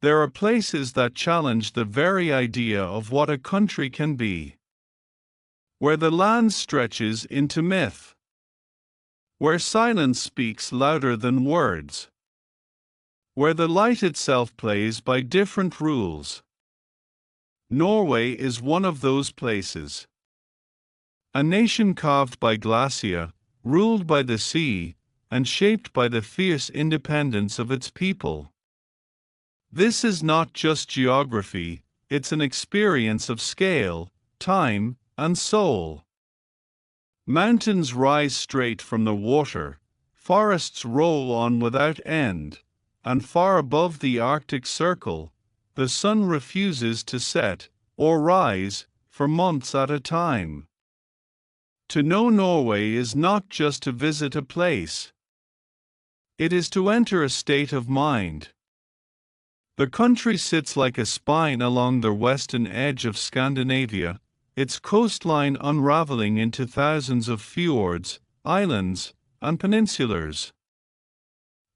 There are places that challenge the very idea of what a country can be. Where the land stretches into myth. Where silence speaks louder than words. Where the light itself plays by different rules. Norway is one of those places. A nation carved by glacier, ruled by the sea, and shaped by the fierce independence of its people. This is not just geography, it's an experience of scale, time, and soul. Mountains rise straight from the water, forests roll on without end, and far above the Arctic Circle, the sun refuses to set or rise for months at a time. To know Norway is not just to visit a place. It is to enter a state of mind. The country sits like a spine along the western edge of Scandinavia, its coastline unraveling into thousands of fjords, islands, and peninsulars.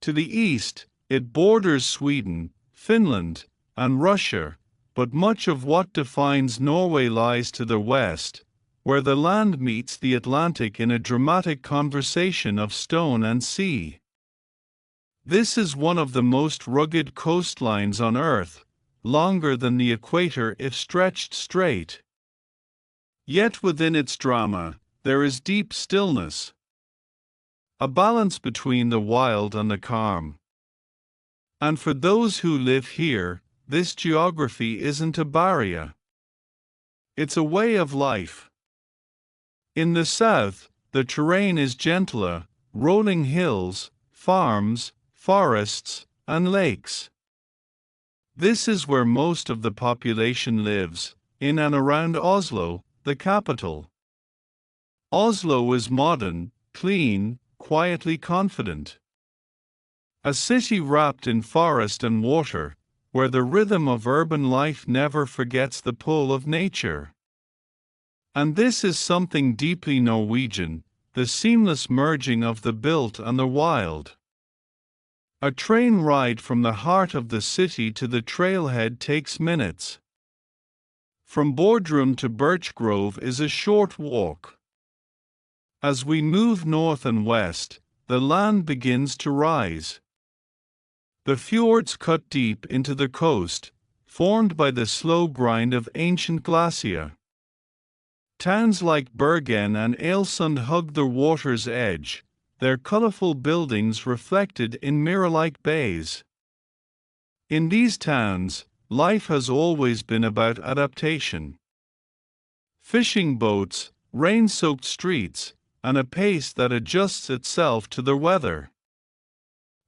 To the east, it borders Sweden, Finland, and Russia, but much of what defines Norway lies to the west, where the land meets the Atlantic in a dramatic conversation of stone and sea. This is one of the most rugged coastlines on Earth, longer than the equator if stretched straight. Yet within its drama, there is deep stillness. A balance between the wild and the calm. And for those who live here, this geography isn't a barrier. It's a way of life. In the south, the terrain is gentler, rolling hills, farms, forests, and lakes. This is where most of the population lives, in and around Oslo, the capital. Oslo is modern, clean, quietly confident. A city wrapped in forest and water, where the rhythm of urban life never forgets the pull of nature. And this is something deeply Norwegian, the seamless merging of the built and the wild. A train ride from the heart of the city to the trailhead takes minutes. From Boardroom to Birch Grove is a short walk. As we move north and west, the land begins to rise. The fjords cut deep into the coast, formed by the slow grind of ancient glacier. Towns like Bergen and Ålesund hug the water's edge, their colorful buildings reflected in mirror-like bays. In these towns, life has always been about adaptation. Fishing boats, rain-soaked streets, and a pace that adjusts itself to the weather.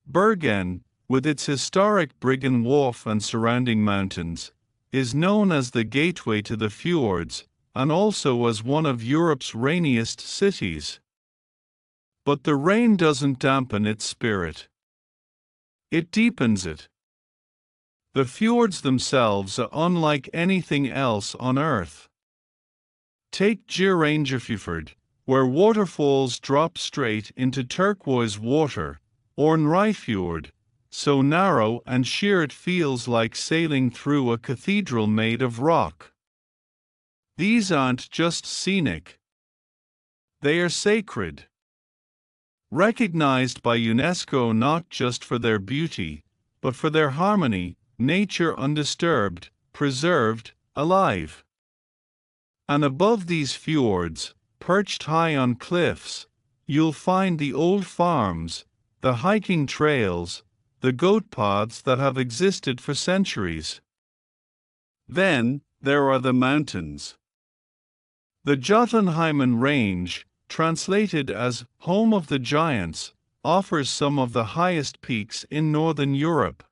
Bergen, with its historic Briggen Wharf and surrounding mountains, is known as the gateway to the fjords, and also as one of Europe's rainiest cities. But the rain doesn't dampen its spirit. It deepens it. The fjords themselves are unlike anything else on Earth. Take Geiranger, where waterfalls drop straight into turquoise water, or Nryfjord, so narrow and sheer it feels like sailing through a cathedral made of rock. These aren't just scenic. They are sacred. Recognized by UNESCO not just for their beauty, but for their harmony, nature undisturbed, preserved, alive. And above these fjords, perched high on cliffs, you'll find the old farms, the hiking trails, the goat paths that have existed for centuries. Then, there are the mountains. The Jotunheimen Range, translated as Home of the Giants, offers some of the highest peaks in Northern Europe.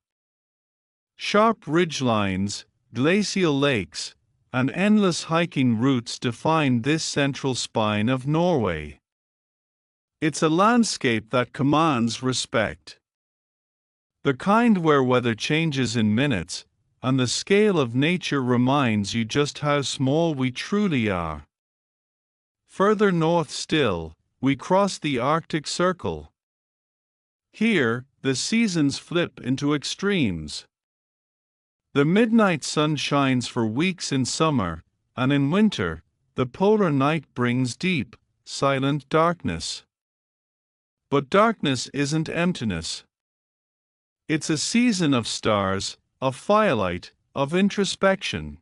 Sharp ridgelines, glacial lakes, and endless hiking routes define this central spine of Norway. It's a landscape that commands respect. The kind where weather changes in minutes, and the scale of nature reminds you just how small we truly are. Further north still, we cross the Arctic Circle. Here, the seasons flip into extremes. The midnight sun shines for weeks in summer, and in winter, the polar night brings deep, silent darkness. But darkness isn't emptiness. It's a season of stars, of firelight, of introspection.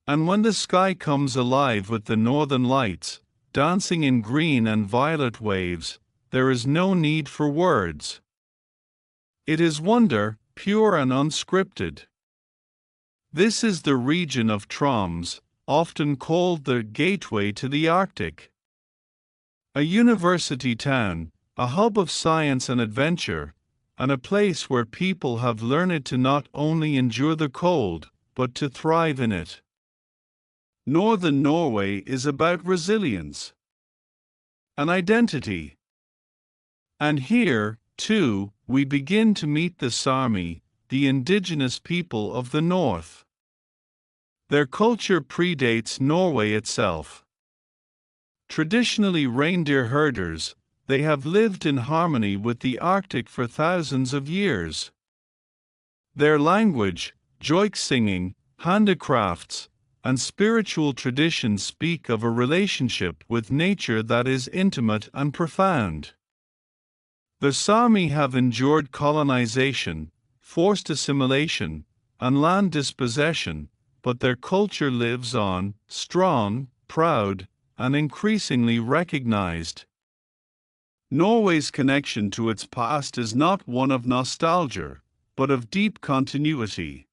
And when the sky comes alive with the northern lights, dancing in green and violet waves, there is no need for words. It is wonder, pure and unscripted. This is the region of Troms, often called the gateway to the Arctic. A university town, a hub of science and adventure, and a place where people have learned to not only endure the cold, but to thrive in it. Northern Norway is about resilience and identity. And here, too, we begin to meet the Sámi, the indigenous people of the north. Their culture predates Norway itself. Traditionally reindeer herders, they have lived in harmony with the Arctic for thousands of years. Their language, joik singing, handicrafts, and spiritual traditions speak of a relationship with nature that is intimate and profound. The Sámi have endured colonization, forced assimilation, and land dispossession, but their culture lives on, strong, proud, and increasingly recognized. Norway's connection to its past is not one of nostalgia, but of deep continuity.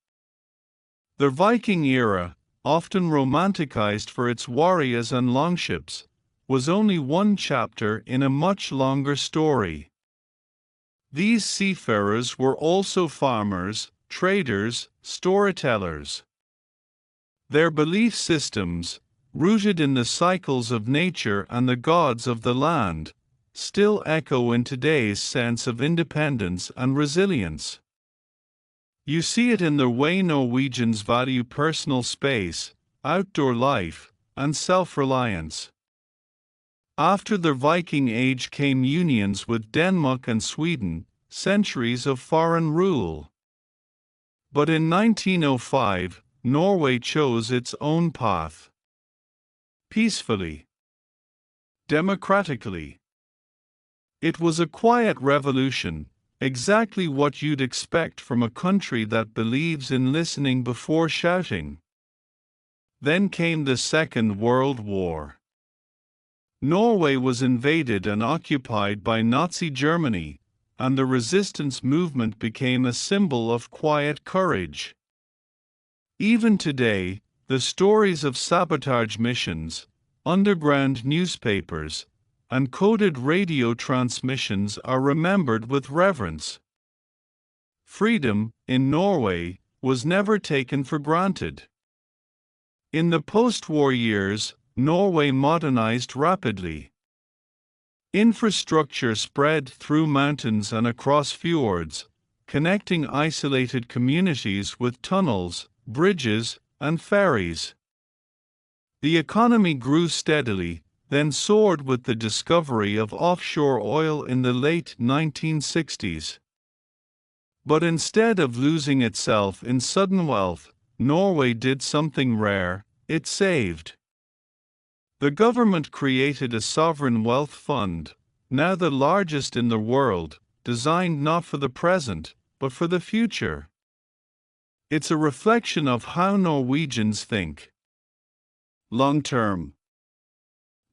The Viking era, often romanticized for its warriors and longships, was only one chapter in a much longer story. These seafarers were also farmers, traders, storytellers. Their belief systems, rooted in the cycles of nature and the gods of the land, still echo in today's sense of independence and resilience. You see it in the way Norwegians value personal space, outdoor life, and self-reliance. After the Viking Age came unions with Denmark and Sweden, centuries of foreign rule. But in 1905, Norway chose its own path. Peacefully. Democratically. It was a quiet revolution, exactly what you'd expect from a country that believes in listening before shouting. Then came the Second World War. Norway was invaded and occupied by Nazi Germany, and the resistance movement became a symbol of quiet courage. Even today, the stories of sabotage missions, underground newspapers, and coded radio transmissions are remembered with reverence. Freedom, in Norway, was never taken for granted. In the post-war years, Norway modernized rapidly. Infrastructure spread through mountains and across fjords, connecting isolated communities with tunnels, bridges, and ferries. The economy grew steadily, then soared with the discovery of offshore oil in the late 1960s. But instead of losing itself in sudden wealth, Norway did something rare: it saved. The government created a sovereign wealth fund, now the largest in the world, designed not for the present, but for the future. It's a reflection of how Norwegians think. Long-term.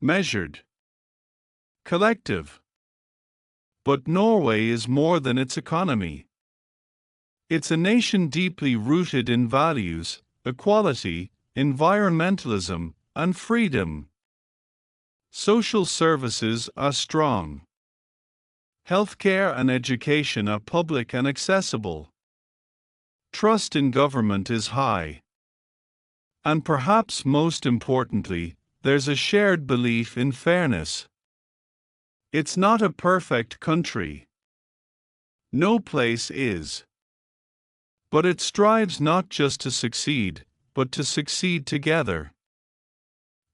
Measured. Collective. But Norway is more than its economy. It's a nation deeply rooted in values, equality, environmentalism, and freedom. Social services are strong. Healthcare and education are public and accessible. Trust in government is high. And perhaps most importantly, there's a shared belief in fairness. It's not a perfect country. No place is. But it strives not just to succeed, but to succeed together.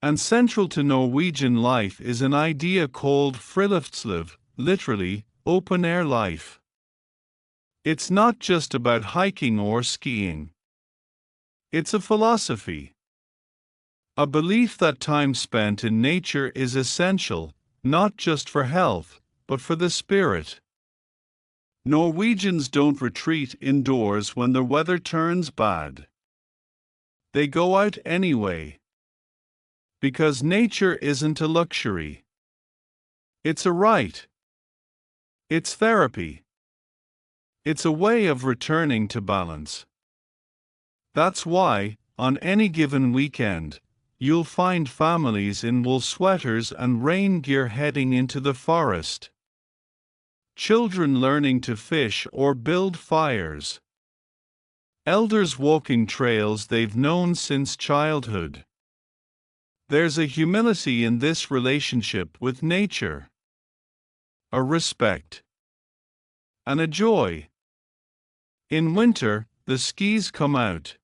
And central to Norwegian life is an idea called friluftsliv, literally, open-air life. It's not just about hiking or skiing. It's a philosophy. A belief that time spent in nature is essential, not just for health, but for the spirit. Norwegians don't retreat indoors when the weather turns bad. They go out anyway. Because nature isn't a luxury. It's a right. It's therapy. It's a way of returning to balance. That's why, on any given weekend, you'll find families in wool sweaters and rain gear heading into the forest. Children learning to fish or build fires. Elders walking trails they've known since childhood. There's a humility in this relationship with nature. A respect. And a joy. In winter, the skis come out.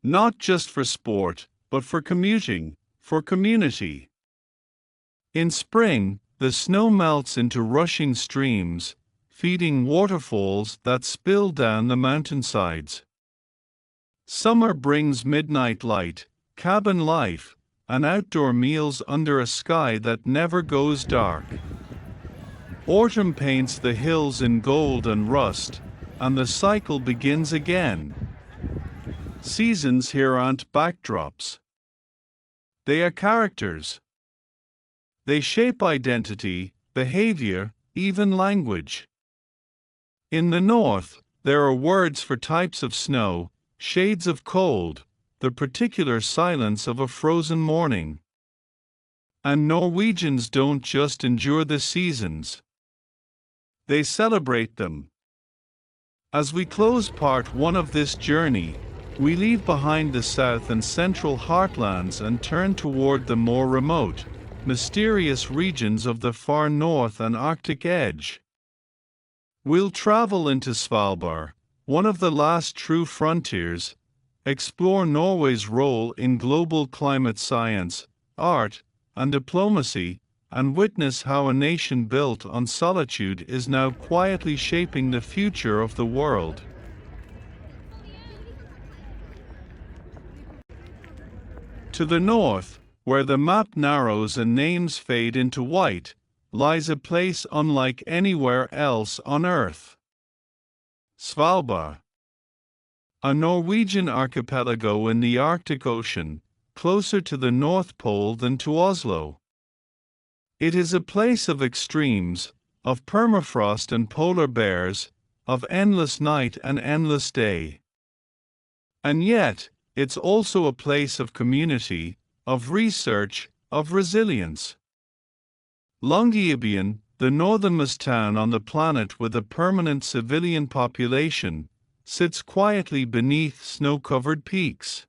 Not just for sport, but for commuting, for community. In spring, the snow melts into rushing streams, feeding waterfalls that spill down the mountainsides. Summer brings midnight light, cabin life, and outdoor meals under a sky that never goes dark. Autumn paints the hills in gold and rust, and the cycle begins again. Seasons here aren't backdrops. They are characters. They shape identity, behavior, even language. In the north, there are words for types of snow, shades of cold, the particular silence of a frozen morning. And Norwegians don't just endure the seasons. They celebrate them. As we close part one of this journey, we leave behind the south and central heartlands and turn toward the more remote, mysterious regions of the far north and Arctic edge. We'll travel into Svalbard, one of the last true frontiers, explore Norway's role in global climate science, art, and diplomacy, and witness how a nation built on solitude is now quietly shaping the future of the world. To the north, where the map narrows and names fade into white, lies a place unlike anywhere else on Earth. Svalbard. A Norwegian archipelago in the Arctic Ocean, closer to the North Pole than to Oslo. It is a place of extremes, of permafrost and polar bears, of endless night and endless day. And yet, it's also a place of community, of research, of resilience. Longyearbyen, the northernmost town on the planet with a permanent civilian population, sits quietly beneath snow-covered peaks.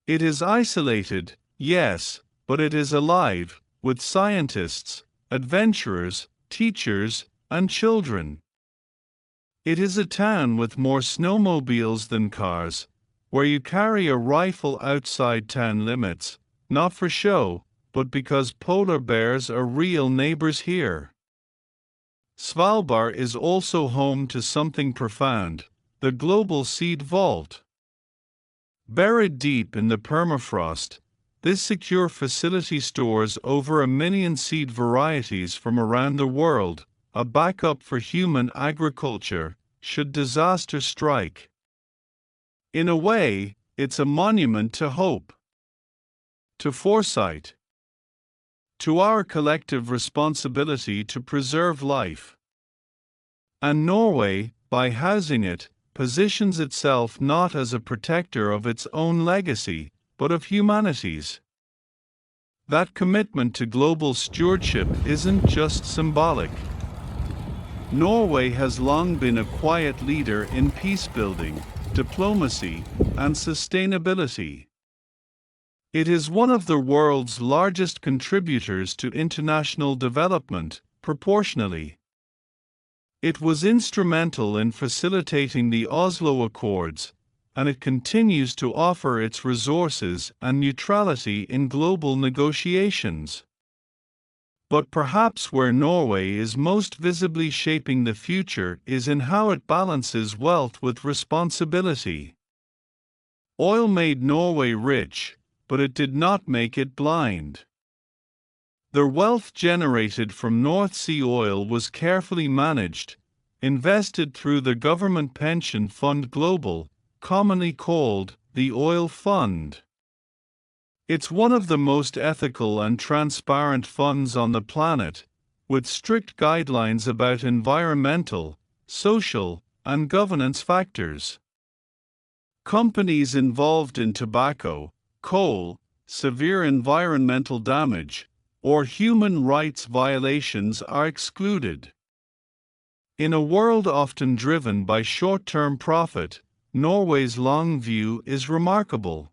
It is isolated, yes, but it is alive, with scientists, adventurers, teachers, and children. It is a town with more snowmobiles than cars, where you carry a rifle outside town limits, not for show, but because polar bears are real neighbors here. Svalbard is also home to something profound, the global seed vault. Buried deep in the permafrost, this secure facility stores over 1 million seed varieties from around the world, a backup for human agriculture, should disaster strike. In a way, it's a monument to hope, to foresight, to our collective responsibility to preserve life. And Norway, by housing it, positions itself not as a protector of its own legacy, but of humanity's. That commitment to global stewardship isn't just symbolic. Norway has long been a quiet leader in peacebuilding, diplomacy, and sustainability. It is one of the world's largest contributors to international development, proportionally. It was instrumental in facilitating the Oslo Accords, and it continues to offer its resources and neutrality in global negotiations. But perhaps where Norway is most visibly shaping the future is in how it balances wealth with responsibility. Oil made Norway rich, but it did not make it blind. The wealth generated from North Sea oil was carefully managed, invested through the government pension fund Global, commonly called the Oil Fund. It's one of the most ethical and transparent funds on the planet, with strict guidelines about environmental, social, and governance factors. Companies involved in tobacco, coal, severe environmental damage, or human rights violations are excluded. In a world often driven by short-term profit, Norway's long view is remarkable.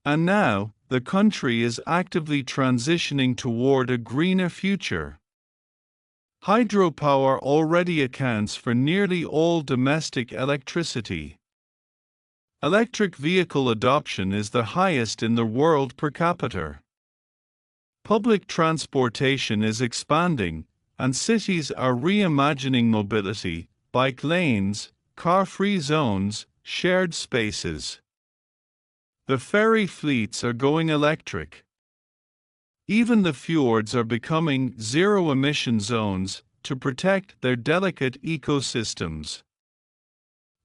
And now, the country is actively transitioning toward a greener future. Hydropower already accounts for nearly all domestic electricity. Electric vehicle adoption is the highest in the world per capita. Public transportation is expanding, and cities are reimagining mobility, bike lanes, car-free zones, shared spaces. The ferry fleets are going electric. Even the fjords are becoming zero-emission zones to protect their delicate ecosystems.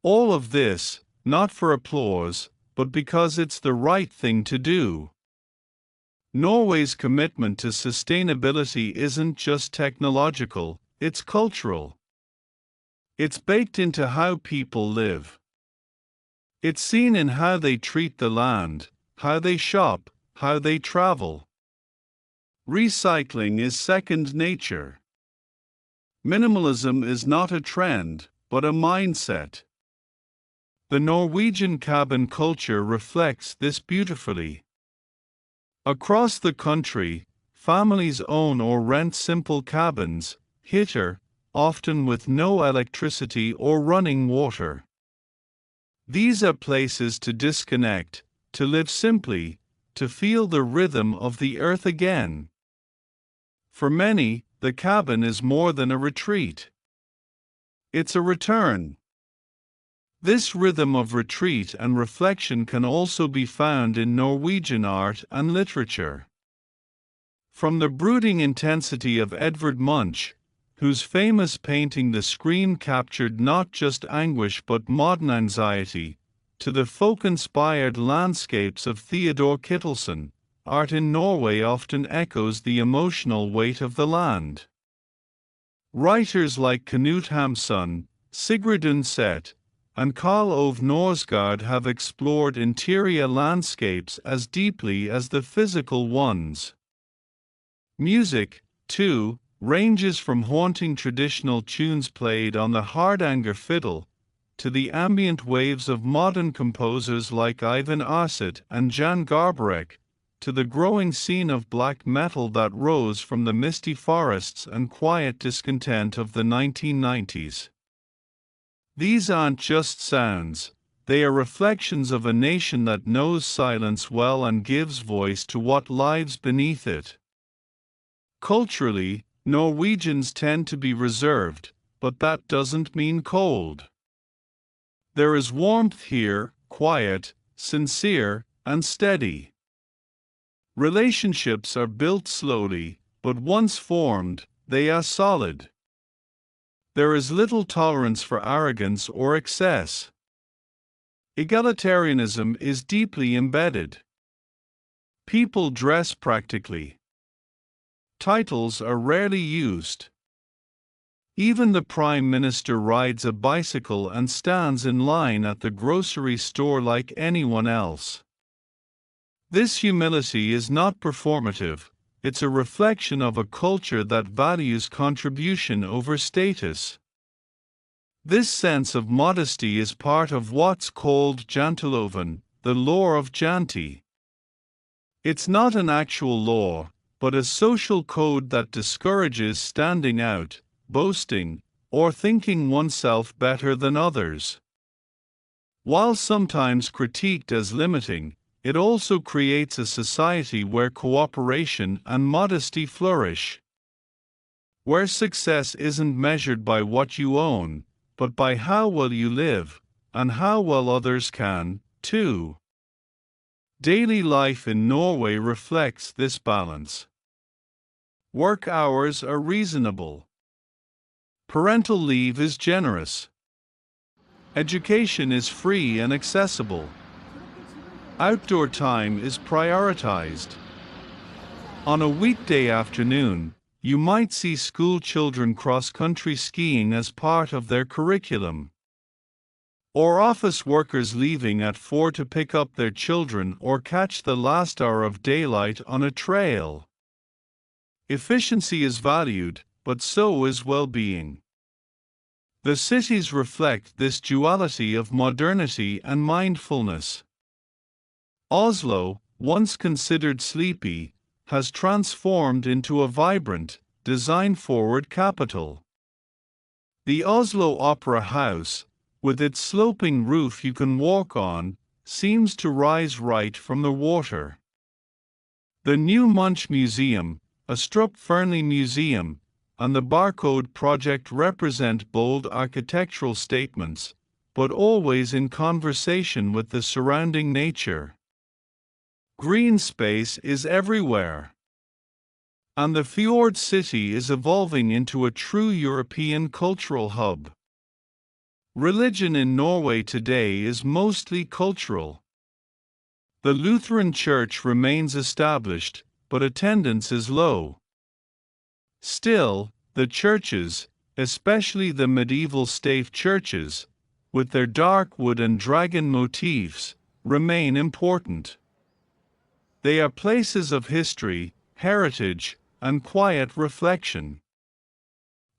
All of this, not for applause, but because it's the right thing to do. Norway's commitment to sustainability isn't just technological, it's cultural. It's baked into how people live. It's seen in how they treat the land, how they shop, how they travel. Recycling is second nature. Minimalism is not a trend, but a mindset. The Norwegian cabin culture reflects this beautifully. Across the country, families own or rent simple cabins, heater, often with no electricity or running water. These are places to disconnect, to live simply, to feel the rhythm of the earth again. For many, the cabin is more than a retreat. It's a return. This rhythm of retreat and reflection can also be found in Norwegian art and literature. From the brooding intensity of Edvard Munch, whose famous painting The Scream captured not just anguish but modern anxiety, to the folk-inspired landscapes of Theodor Kittelsen, art in Norway often echoes the emotional weight of the land. Writers like Knut Hamsun, Sigrid Undset, and Karl Ove Knausgaard have explored interior landscapes as deeply as the physical ones. Music, too, ranges from haunting traditional tunes played on the Hardanger fiddle, to the ambient waves of modern composers like Ivan Arset and Jan Garbarek, to the growing scene of black metal that rose from the misty forests and quiet discontent of the 1990s. These aren't just sounds, they are reflections of a nation that knows silence well and gives voice to what lies beneath it. Culturally, Norwegians tend to be reserved, but that doesn't mean cold. There is warmth here, quiet, sincere, and steady. Relationships are built slowly, but once formed, they are solid. There is little tolerance for arrogance or excess. Egalitarianism is deeply embedded. People dress practically. Titles are rarely used. Even the Prime Minister rides a bicycle and stands in line at the grocery store like anyone else. This humility is not performative, it's a reflection of a culture that values contribution over status. This sense of modesty is part of what's called janteloven, the law of Janti. It's not an actual law, but a social code that discourages standing out, boasting, or thinking oneself better than others. While sometimes critiqued as limiting, it also creates a society where cooperation and modesty flourish. Where success isn't measured by what you own, but by how well you live, and how well others can, too. Daily life in Norway reflects this balance. Work hours are reasonable. Parental leave is generous. Education is free and accessible. Outdoor time is prioritized. On a weekday afternoon, you might see school children cross-country skiing as part of their curriculum. Or office workers leaving at 4 to pick up their children or catch the last hour of daylight on a trail. Efficiency is valued, but so is well-being. The cities reflect this duality of modernity and mindfulness. Oslo, once considered sleepy, has transformed into a vibrant, design-forward capital. The Oslo Opera House, with its sloping roof you can walk on, seems to rise right from the water. The new Munch Museum, a Strup Fearnley Museum, and the Barcode Project represent bold architectural statements, but always in conversation with the surrounding nature. Green space is everywhere. And the fjord city is evolving into a true European cultural hub. Religion in Norway today is mostly cultural. The Lutheran Church remains established, but attendance is low. Still, the churches, especially the medieval stave churches, with their dark wood and dragon motifs, remain important. They are places of history, heritage, and quiet reflection.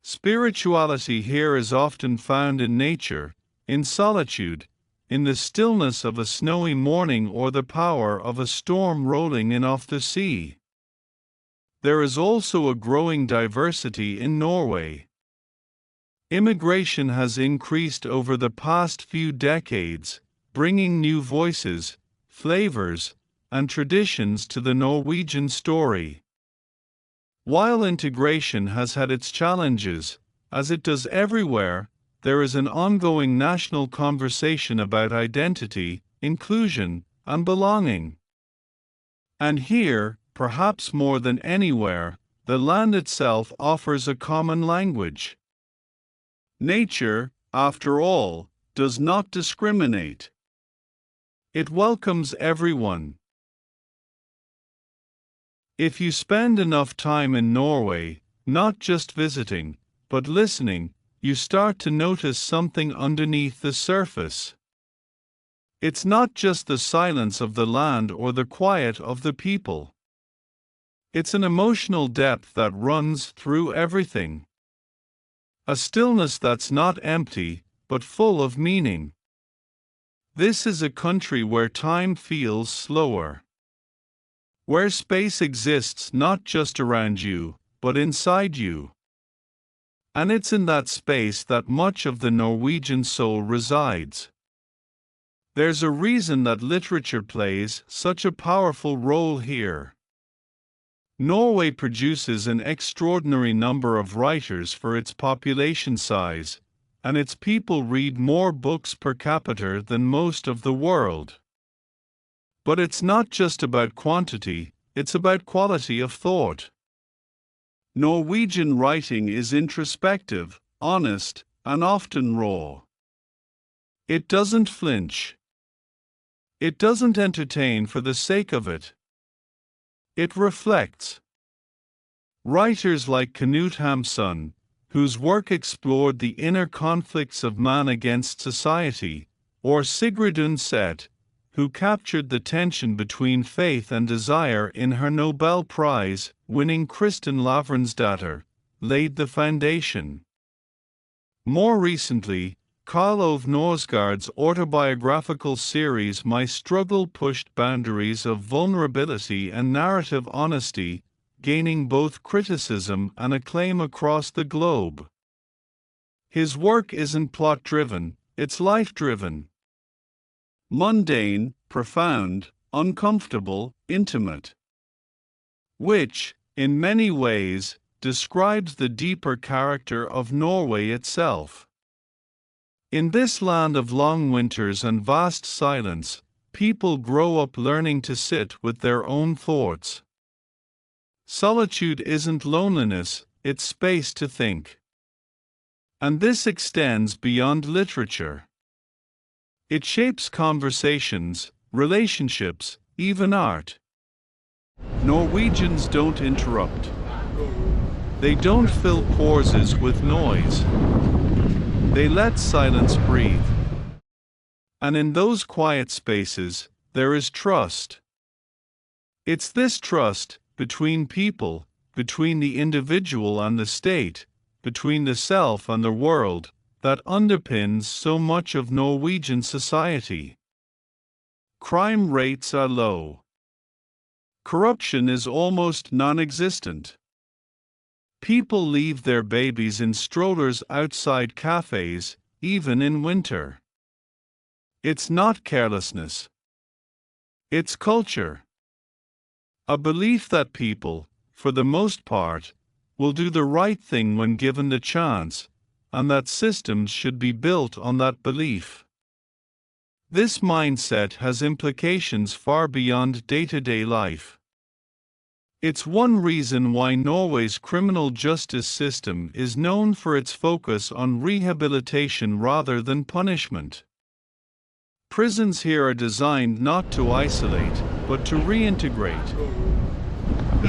Spirituality here is often found in nature, in solitude, in the stillness of a snowy morning or the power of a storm rolling in off the sea. There is also a growing diversity in Norway. Immigration has increased over the past few decades, bringing new voices, flavors, and traditions to the Norwegian story. While integration has had its challenges, as it does everywhere, there is an ongoing national conversation about identity, inclusion, and belonging. And here, perhaps more than anywhere, the land itself offers a common language. Nature, after all, does not discriminate. It welcomes everyone. If you spend enough time in Norway, not just visiting, but listening, you start to notice something underneath the surface. It's not just the silence of the land or the quiet of the people. It's an emotional depth that runs through everything. A stillness that's not empty, but full of meaning. This is a country where time feels slower. Where space exists not just around you, but inside you. And it's in that space that much of the Norwegian soul resides. There's a reason that literature plays such a powerful role here. Norway produces an extraordinary number of writers for its population size, and its people read more books per capita than most of the world. But it's not just about quantity, it's about quality of thought. Norwegian writing is introspective, honest, and often raw. It doesn't flinch. It doesn't entertain for the sake of it. It reflects. Writers like Knut Hamsun, whose work explored the inner conflicts of man against society, or Sigrid Undset, who captured the tension between faith and desire in her Nobel Prize-winning Kristin Lavransdatter, laid the foundation. More recently, Karl Ove Knausgaard's autobiographical series My Struggle pushed boundaries of vulnerability and narrative honesty, gaining both criticism and acclaim across the globe. His work isn't plot-driven, it's life-driven. Mundane, profound, uncomfortable, intimate. Which, in many ways, describes the deeper character of Norway itself. In this land of long winters and vast silence, people grow up learning to sit with their own thoughts. Solitude isn't loneliness, it's space to think. And this extends beyond literature. It shapes conversations, relationships, even art. Norwegians don't interrupt. They don't fill pauses with noise. They let silence breathe. And in those quiet spaces, there is trust. It's this trust, between people, between the individual and the state, between the self and the world, that underpins so much of Norwegian society. Crime rates are low. Corruption is almost non-existent. People leave their babies in strollers outside cafes, even in winter. It's not carelessness. It's culture. A belief that people, for the most part, will do the right thing when given the chance, and that systems should be built on that belief. This mindset has implications far beyond day-to-day life. It's one reason why Norway's criminal justice system is known for its focus on rehabilitation rather than punishment. Prisons here are designed not to isolate, but to reintegrate.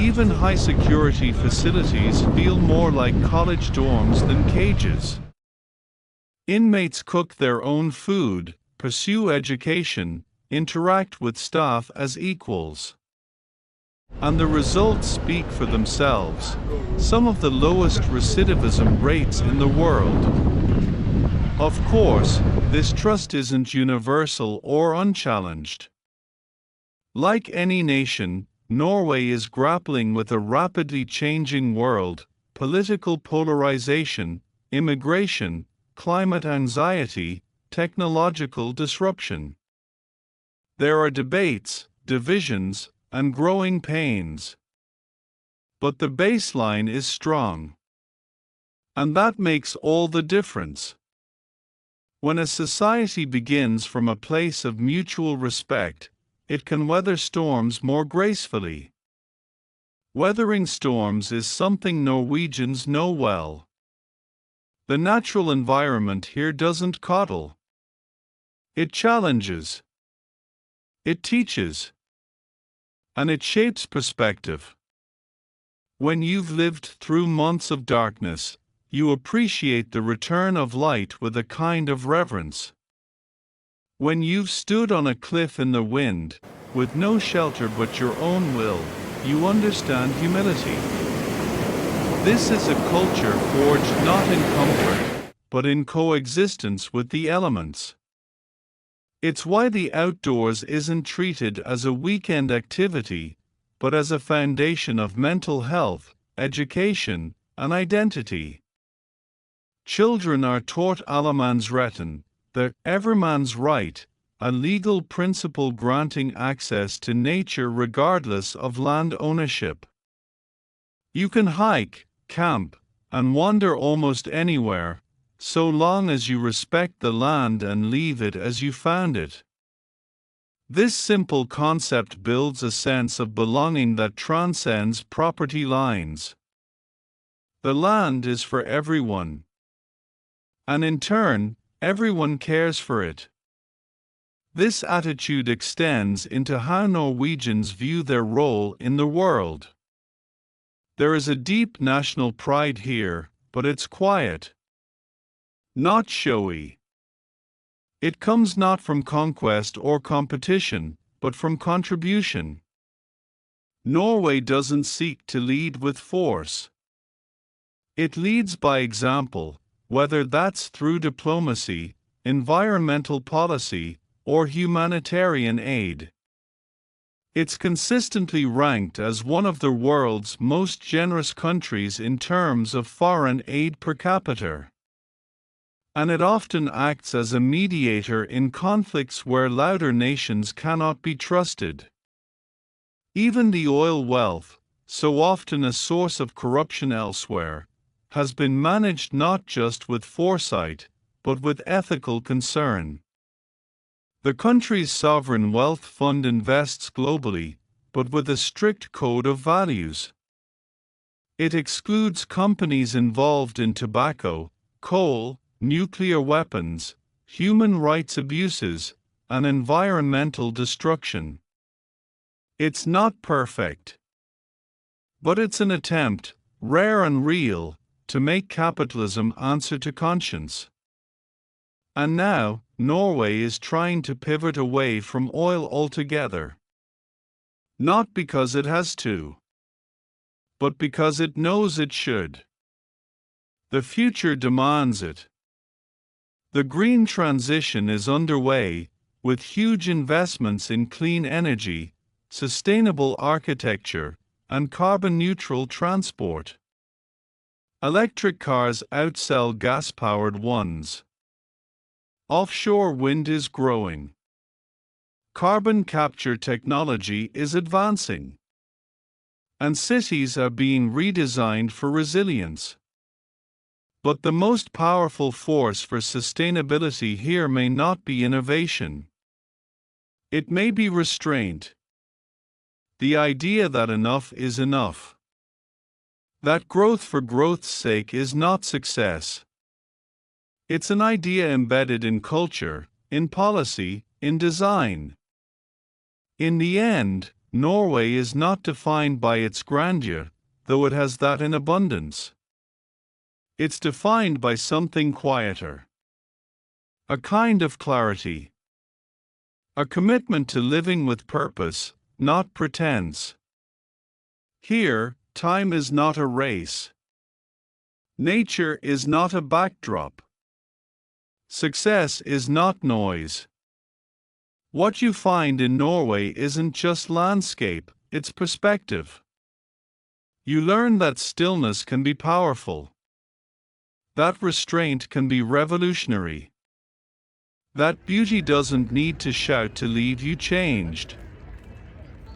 Even high-security facilities feel more like college dorms than cages. Inmates cook their own food, pursue education, interact with staff as equals. And the results speak for themselves. Some of the lowest recidivism rates in the world. Of course, this trust isn't universal or unchallenged. Like any nation, Norway is grappling with a rapidly changing world, political polarization, immigration, climate anxiety, technological disruption. There are debates, divisions, and growing pains. But the baseline is strong. And that makes all the difference. When a society begins from a place of mutual respect, it can weather storms more gracefully. Weathering storms is something Norwegians know well. The natural environment here doesn't coddle. It challenges. It teaches. And it shapes perspective. When you've lived through months of darkness, you appreciate the return of light with a kind of reverence. When you've stood on a cliff in the wind, with no shelter but your own will, you understand humility. This is a culture forged not in comfort, but in coexistence with the elements. It's why the outdoors isn't treated as a weekend activity, but as a foundation of mental health, education, and identity. Children are taught allemannsretten, the everyman's right, a legal principle granting access to nature regardless of land ownership. You can hike, camp, and wander almost anywhere, so long as you respect the land and leave it as you found it. This simple concept builds a sense of belonging that transcends property lines. The land is for everyone. And in turn, everyone cares for it. This attitude extends into how Norwegians view their role in the world. There is a deep national pride here, but it's quiet. Not showy. It comes not from conquest or competition, but from contribution. Norway doesn't seek to lead with force. It leads by example, whether that's through diplomacy, environmental policy, or humanitarian aid. It's consistently ranked as one of the world's most generous countries in terms of foreign aid per capita. And it often acts as a mediator in conflicts where louder nations cannot be trusted. Even the oil wealth, so often a source of corruption elsewhere, has been managed not just with foresight, but with ethical concern. The country's sovereign wealth fund invests globally, but with a strict code of values. It excludes companies involved in tobacco, coal, nuclear weapons, human rights abuses, and environmental destruction. It's not perfect, but it's an attempt, rare and real, to make capitalism answer to conscience. And now, Norway is trying to pivot away from oil altogether. Not because it has to, but because it knows it should. The future demands it. The green transition is underway, with huge investments in clean energy, sustainable architecture, and carbon-neutral transport. Electric cars outsell gas-powered ones. Offshore wind is growing. Carbon capture technology is advancing. And cities are being redesigned for resilience. But the most powerful force for sustainability here may not be innovation. It may be restraint. The idea that enough is enough. That growth for growth's sake is not success. It's an idea embedded in culture, in policy, in design. In the end, Norway is not defined by its grandeur, though it has that in abundance. It's defined by something quieter. A kind of clarity. A commitment to living with purpose, not pretense. Here, time is not a race. Nature is not a backdrop. Success is not noise. What you find in Norway isn't just landscape, it's perspective. You learn that stillness can be powerful. That restraint can be revolutionary. That beauty doesn't need to shout to leave you changed.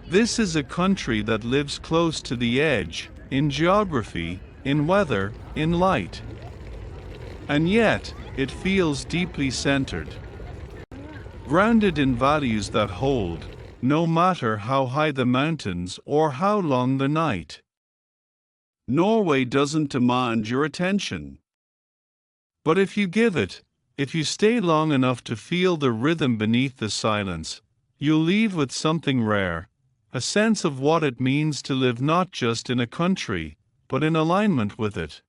This is a country that lives close to the edge, in geography, in weather, in light. And yet, it feels deeply centered. Grounded in values that hold, no matter how high the mountains or how long the night. Norway doesn't demand your attention. But if you give it, if you stay long enough to feel the rhythm beneath the silence, you'll leave with something rare, a sense of what it means to live not just in a country, but in alignment with it.